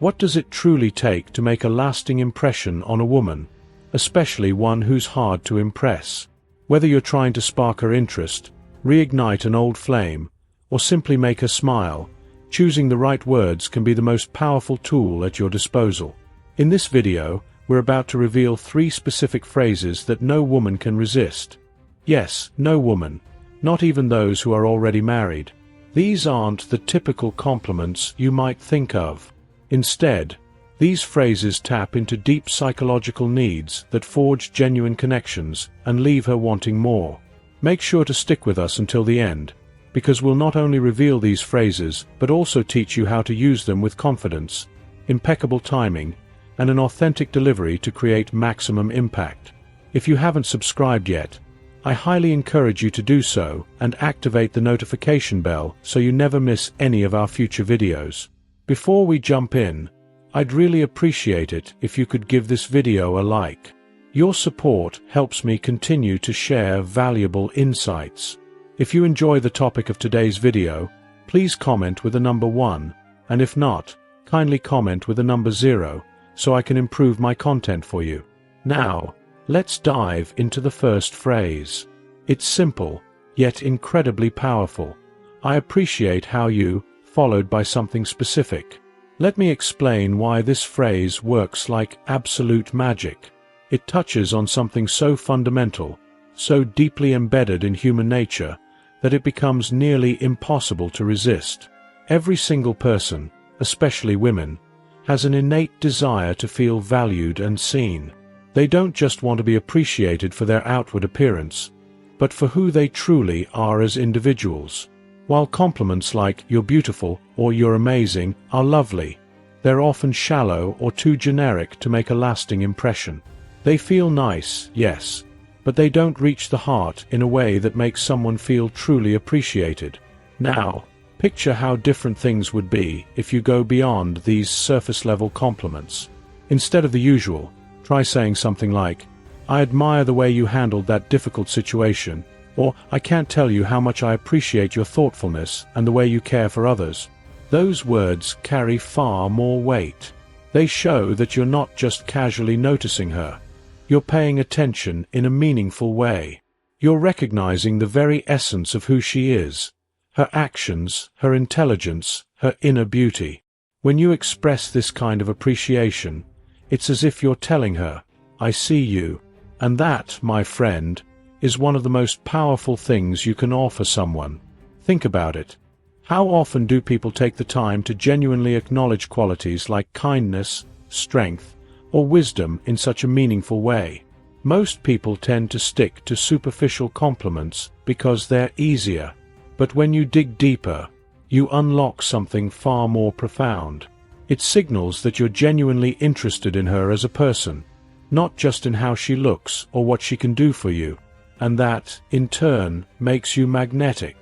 What does it truly take to make a lasting impression on a woman, especially one who's hard to impress? Whether you're trying to spark her interest, reignite an old flame, or simply make her smile, choosing the right words can be the most powerful tool at your disposal. In this video, we're about to reveal 3 specific phrases that no woman can resist. Yes, no woman, not even those who are already married. These aren't the typical compliments you might think of. Instead, these phrases tap into deep psychological needs that forge genuine connections and leave her wanting more. Make sure to stick with us until the end, because we'll not only reveal these phrases but also teach you how to use them with confidence, impeccable timing, and an authentic delivery to create maximum impact. If you haven't subscribed yet, I highly encourage you to do so and activate the notification bell so you never miss any of our future videos. Before we jump in, I'd really appreciate it if you could give this video a like. Your support helps me continue to share valuable insights. If you enjoy the topic of today's video, please comment with a number 1, and if not, kindly comment with a number 0, so I can improve my content for you. Now, let's dive into the first phrase. It's simple, yet incredibly powerful. I appreciate how you, followed by something specific. Let me explain why this phrase works like absolute magic. It touches on something so fundamental, so deeply embedded in human nature, that it becomes nearly impossible to resist. Every single person, especially women, has an innate desire to feel valued and seen. They don't just want to be appreciated for their outward appearance, but for who they truly are as individuals. While compliments like "you're beautiful" or "you're amazing" are lovely, they're often shallow or too generic to make a lasting impression. They feel nice, yes, but they don't reach the heart in a way that makes someone feel truly appreciated. Now, picture how different things would be if you go beyond these surface-level compliments. Instead of the usual, try saying something like, "I admire the way you handled that difficult situation," or "I can't tell you how much I appreciate your thoughtfulness and the way you care for others." Those words carry far more weight. They show that you're not just casually noticing her. You're paying attention in a meaningful way. You're recognizing the very essence of who she is, her actions, her intelligence, her inner beauty. When you express this kind of appreciation, it's as if you're telling her, "I see you," and that, my friend, is one of the most powerful things you can offer someone. Think about it. How often do people take the time to genuinely acknowledge qualities like kindness, strength, or wisdom in such a meaningful way? Most people tend to stick to superficial compliments because they're easier. But when you dig deeper, you unlock something far more profound. It signals that you're genuinely interested in her as a person, not just in how she looks or what she can do for you, and that, in turn, makes you magnetic.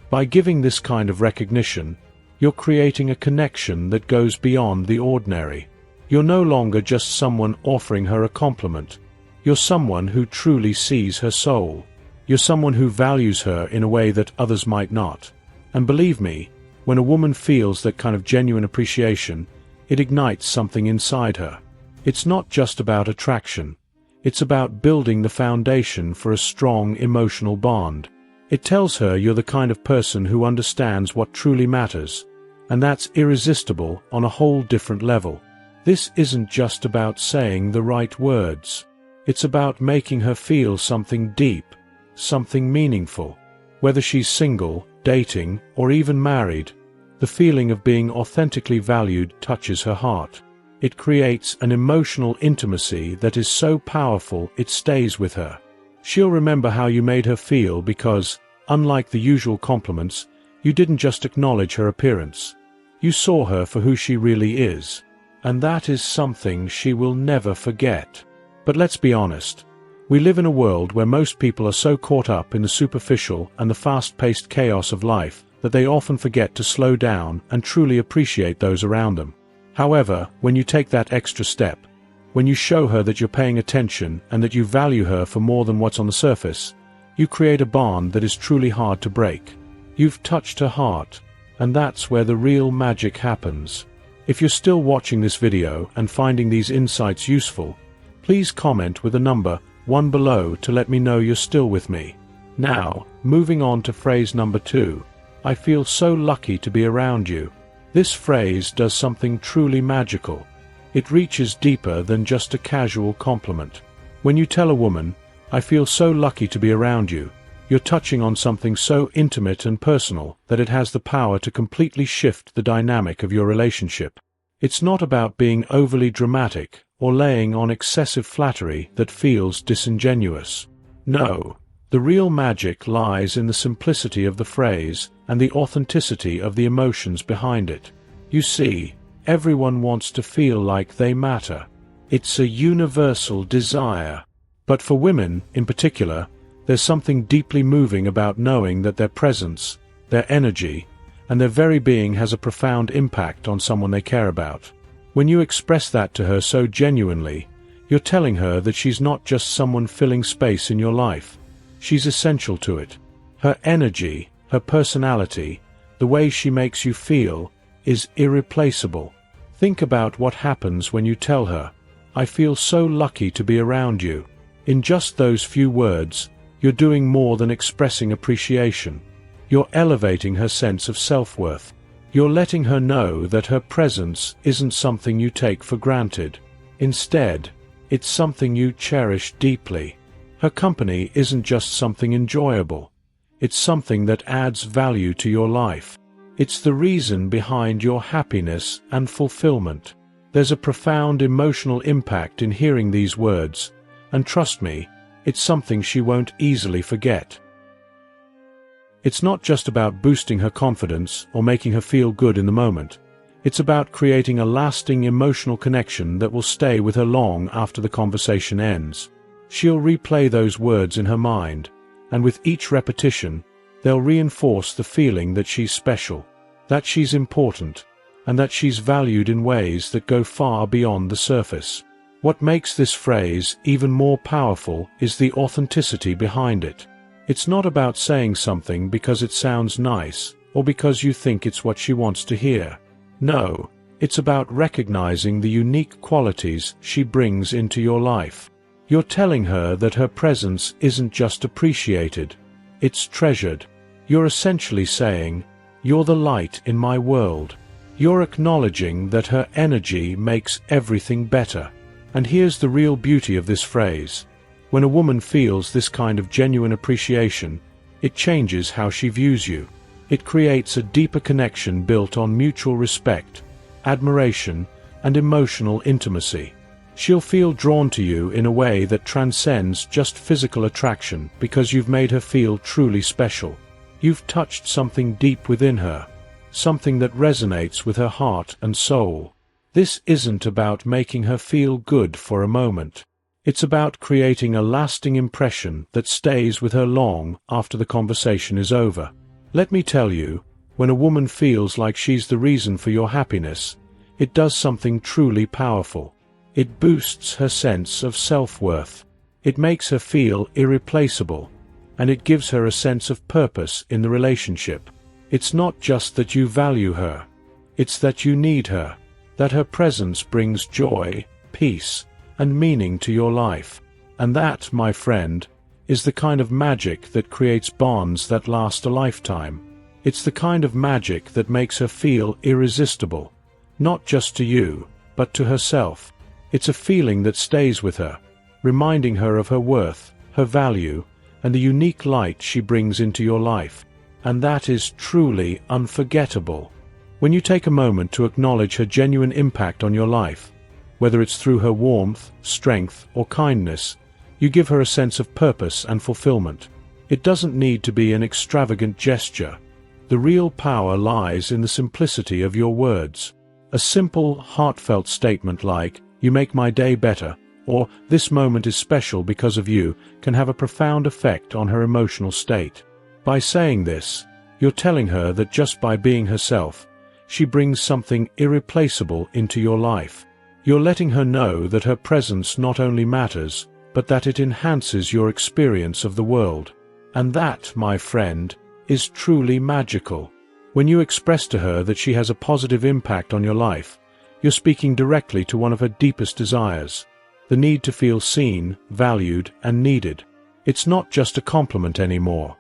By giving this kind of recognition, you're creating a connection that goes beyond the ordinary. You're no longer just someone offering her a compliment. You're someone who truly sees her soul. You're someone who values her in a way that others might not. And believe me, when a woman feels that kind of genuine appreciation, it ignites something inside her. It's not just about attraction. It's about building the foundation for a strong emotional bond. It tells her you're the kind of person who understands what truly matters, and that's irresistible on a whole different level. This isn't just about saying the right words. It's about making her feel something deep, something meaningful. Whether she's single, dating, or even married, the feeling of being authentically valued touches her heart. It creates an emotional intimacy that is so powerful it stays with her. She'll remember how you made her feel because, unlike the usual compliments, you didn't just acknowledge her appearance. You saw her for who she really is. And that is something she will never forget. But let's be honest. We live in a world where most people are so caught up in the superficial and the fast-paced chaos of life that they often forget to slow down and truly appreciate those around them. However, when you take that extra step, when you show her that you're paying attention and that you value her for more than what's on the surface, you create a bond that is truly hard to break. You've touched her heart, and that's where the real magic happens. If you're still watching this video and finding these insights useful, please comment with a number 1 below to let me know you're still with me. Now, moving on to phrase number 2. I feel so lucky to be around you. This phrase does something truly magical. It reaches deeper than just a casual compliment. When you tell a woman, I feel so lucky to be around you, you're touching on something so intimate and personal that it has the power to completely shift the dynamic of your relationship. It's not about being overly dramatic or laying on excessive flattery that feels disingenuous. No, the real magic lies in the simplicity of the phrase and the authenticity of the emotions behind it. You see, everyone wants to feel like they matter. It's a universal desire. But for women, in particular, there's something deeply moving about knowing that their presence, their energy, and their very being has a profound impact on someone they care about. When you express that to her so genuinely, you're telling her that she's not just someone filling space in your life. She's essential to it. Her energy, her personality, the way she makes you feel, is irreplaceable. Think about what happens when you tell her, I feel so lucky to be around you. In just those few words, you're doing more than expressing appreciation. You're elevating her sense of self-worth. You're letting her know that her presence isn't something you take for granted. Instead, it's something you cherish deeply. Her company isn't just something enjoyable. It's something that adds value to your life. It's the reason behind your happiness and fulfillment. There's a profound emotional impact in hearing these words, and trust me, it's something she won't easily forget. It's not just about boosting her confidence or making her feel good in the moment. It's about creating a lasting emotional connection that will stay with her long after the conversation ends. She'll replay those words in her mind, and with each repetition, they'll reinforce the feeling that she's special, that she's important, and that she's valued in ways that go far beyond the surface. What makes this phrase even more powerful is the authenticity behind it. It's not about saying something because it sounds nice, or because you think it's what she wants to hear. No, it's about recognizing the unique qualities she brings into your life. You're telling her that her presence isn't just appreciated, it's treasured. You're essentially saying, you're the light in my world. You're acknowledging that her energy makes everything better. And here's the real beauty of this phrase. When a woman feels this kind of genuine appreciation, it changes how she views you. It creates a deeper connection built on mutual respect, admiration, and emotional intimacy. She'll feel drawn to you in a way that transcends just physical attraction because you've made her feel truly special. You've touched something deep within her, something that resonates with her heart and soul. This isn't about making her feel good for a moment. It's about creating a lasting impression that stays with her long after the conversation is over. Let me tell you, when a woman feels like she's the reason for your happiness, it does something truly powerful. It boosts her sense of self-worth. It makes her feel irreplaceable, and it gives her a sense of purpose in the relationship. It's not just that you value her, it's that you need her, that her presence brings joy, peace, and meaning to your life. And that, my friend, is the kind of magic that creates bonds that last a lifetime. It's the kind of magic that makes her feel irresistible, not just to you, but to herself. It's a feeling that stays with her, reminding her of her worth, her value, and the unique light she brings into your life. And that is truly unforgettable. When you take a moment to acknowledge her genuine impact on your life, whether it's through her warmth, strength, or kindness, you give her a sense of purpose and fulfillment. It doesn't need to be an extravagant gesture. The real power lies in the simplicity of your words. A simple, heartfelt statement like, "You make my day better," or "This moment is special because of you," can have a profound effect on her emotional state. By saying this, you're telling her that just by being herself, she brings something irreplaceable into your life. You're letting her know that her presence not only matters, but that it enhances your experience of the world. And that, my friend, is truly magical. When you express to her that she has a positive impact on your life, You're speaking directly to one of her deepest desires, the need to feel seen, valued, and needed. It's not just a compliment anymore.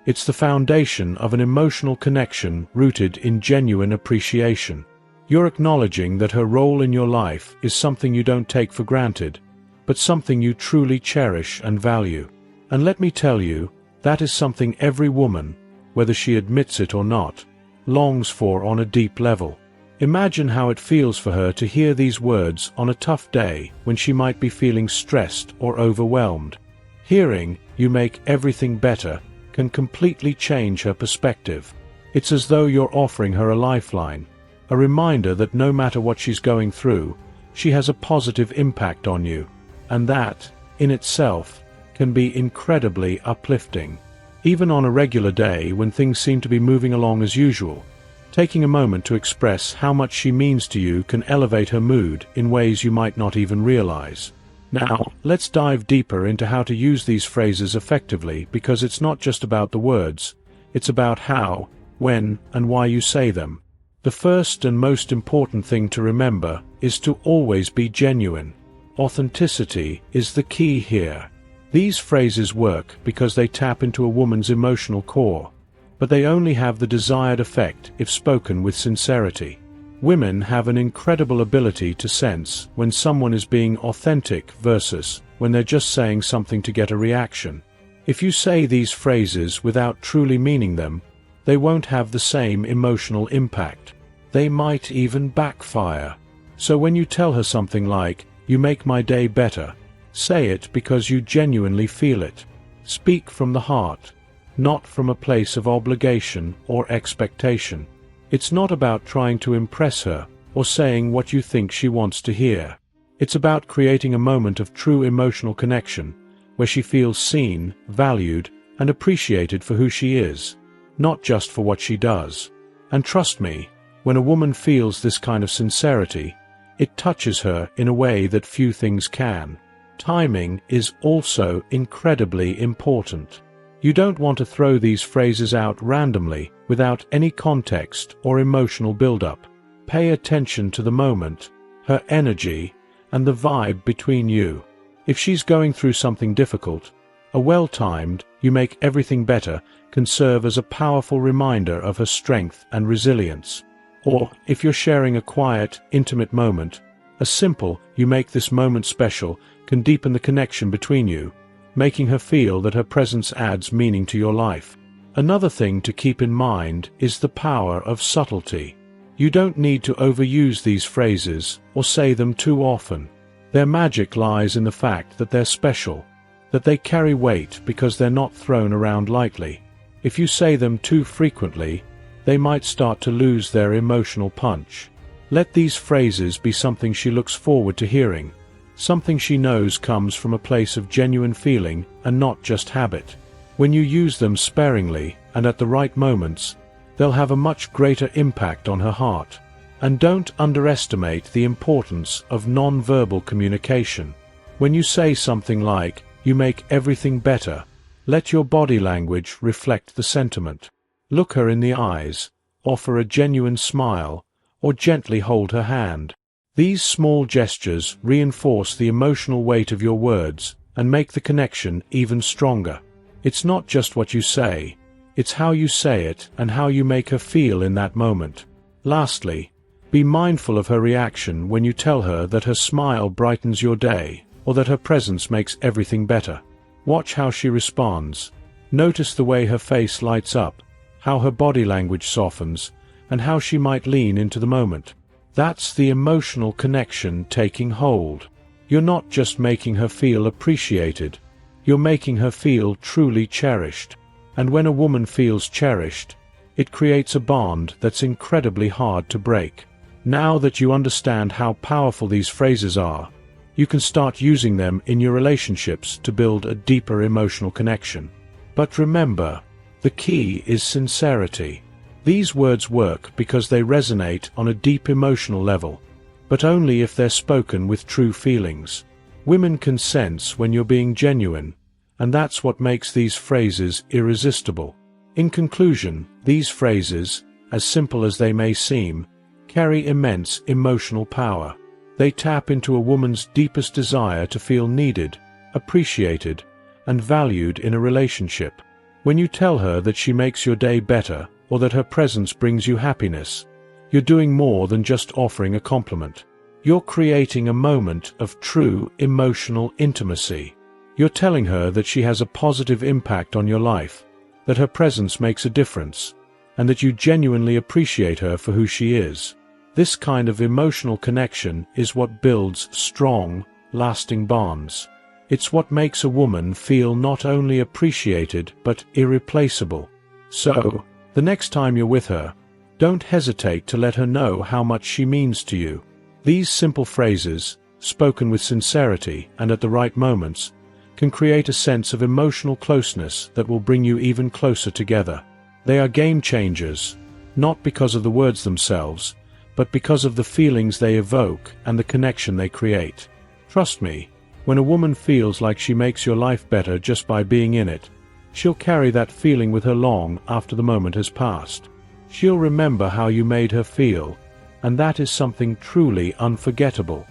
It's the foundation of an emotional connection rooted in genuine appreciation. You're acknowledging that her role in your life is something you don't take for granted, but something you truly cherish and value. And let me tell you, that is something every woman, whether she admits it or not, longs for on a deep level. Imagine how it feels for her to hear these words on a tough day when she might be feeling stressed or overwhelmed. Hearing, "You make everything better," can completely change her perspective. It's as though you're offering her a lifeline, a reminder that no matter what she's going through, she has a positive impact on you. And that, in itself, can be incredibly uplifting. Even on a regular day when things seem to be moving along as usual, taking a moment to express how much she means to you can elevate her mood in ways you might not even realize. Now, let's dive deeper into how to use these phrases effectively, because it's not just about the words, it's about how, when, and why you say them. The first and most important thing to remember is to always be genuine. Authenticity is the key here. These phrases work because they tap into a woman's emotional core, but they only have the desired effect if spoken with sincerity. Women have an incredible ability to sense when someone is being authentic versus when they're just saying something to get a reaction. If you say these phrases without truly meaning them, they won't have the same emotional impact. They might even backfire. So when you tell her something like, "You make my day better," say it because you genuinely feel it. Speak from the heart, not from a place of obligation or expectation. It's not about trying to impress her or saying what you think she wants to hear. It's about creating a moment of true emotional connection where she feels seen, valued, and appreciated for who she is, not just for what she does. And trust me, when a woman feels this kind of sincerity, it touches her in a way that few things can. Timing is also incredibly important. You don't want to throw these phrases out randomly without any context or emotional build-up. Pay attention to the moment, her energy, and the vibe between you. If she's going through something difficult, a well-timed "you make everything better" can serve as a powerful reminder of her strength and resilience. Or, if you're sharing a quiet, intimate moment, a simple "you make this moment special" can deepen the connection between you, making her feel that her presence adds meaning to your life. Another thing to keep in mind is the power of subtlety. You don't need to overuse these phrases or say them too often. Their magic lies in the fact that they're special, that they carry weight because they're not thrown around lightly. If you say them too frequently, they might start to lose their emotional punch. Let these phrases be something she looks forward to hearing, something she knows comes from a place of genuine feeling and not just habit. When you use them sparingly and at the right moments, they'll have a much greater impact on her heart. And don't underestimate the importance of non-verbal communication. When you say something like, "You make everything better," let your body language reflect the sentiment. Look her in the eyes, offer a genuine smile, or gently hold her hand. These small gestures reinforce the emotional weight of your words and make the connection even stronger. It's not just what you say, it's how you say it and how you make her feel in that moment. Lastly, be mindful of her reaction when you tell her that her smile brightens your day or that her presence makes everything better. Watch how she responds. Notice the way her face lights up, how her body language softens, and how she might lean into the moment. That's the emotional connection taking hold. You're not just making her feel appreciated, you're making her feel truly cherished. And when a woman feels cherished, it creates a bond that's incredibly hard to break. Now that you understand how powerful these phrases are, you can start using them in your relationships to build a deeper emotional connection. But remember, the key is sincerity. These words work because they resonate on a deep emotional level, but only if they're spoken with true feelings. Women can sense when you're being genuine, and that's what makes these phrases irresistible. In conclusion, these phrases, as simple as they may seem, carry immense emotional power. They tap into a woman's deepest desire to feel needed, appreciated, and valued in a relationship. When you tell her that she makes your day better, or that her presence brings you happiness, you're doing more than just offering a compliment. You're creating a moment of true emotional intimacy. You're telling her that she has a positive impact on your life, that her presence makes a difference, and that you genuinely appreciate her for who she is. This kind of emotional connection is what builds strong, lasting bonds. It's what makes a woman feel not only appreciated but irreplaceable. So, the next time you're with her, don't hesitate to let her know how much she means to you. These simple phrases, spoken with sincerity and at the right moments, can create a sense of emotional closeness that will bring you even closer together. They are game changers, not because of the words themselves, but because of the feelings they evoke and the connection they create. Trust me, when a woman feels like she makes your life better just by being in it, she'll carry that feeling with her long after the moment has passed. She'll remember how you made her feel, and that is something truly unforgettable.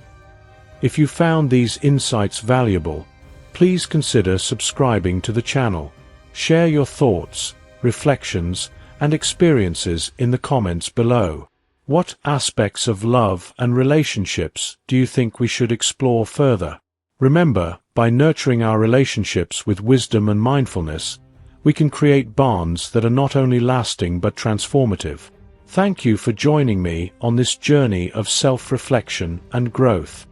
If you found these insights valuable, please consider subscribing to the channel. Share your thoughts, reflections, and experiences in the comments below. What aspects of love and relationships do you think we should explore further? Remember, by nurturing our relationships with wisdom and mindfulness, we can create bonds that are not only lasting but transformative. Thank you for joining me on this journey of self-reflection and growth.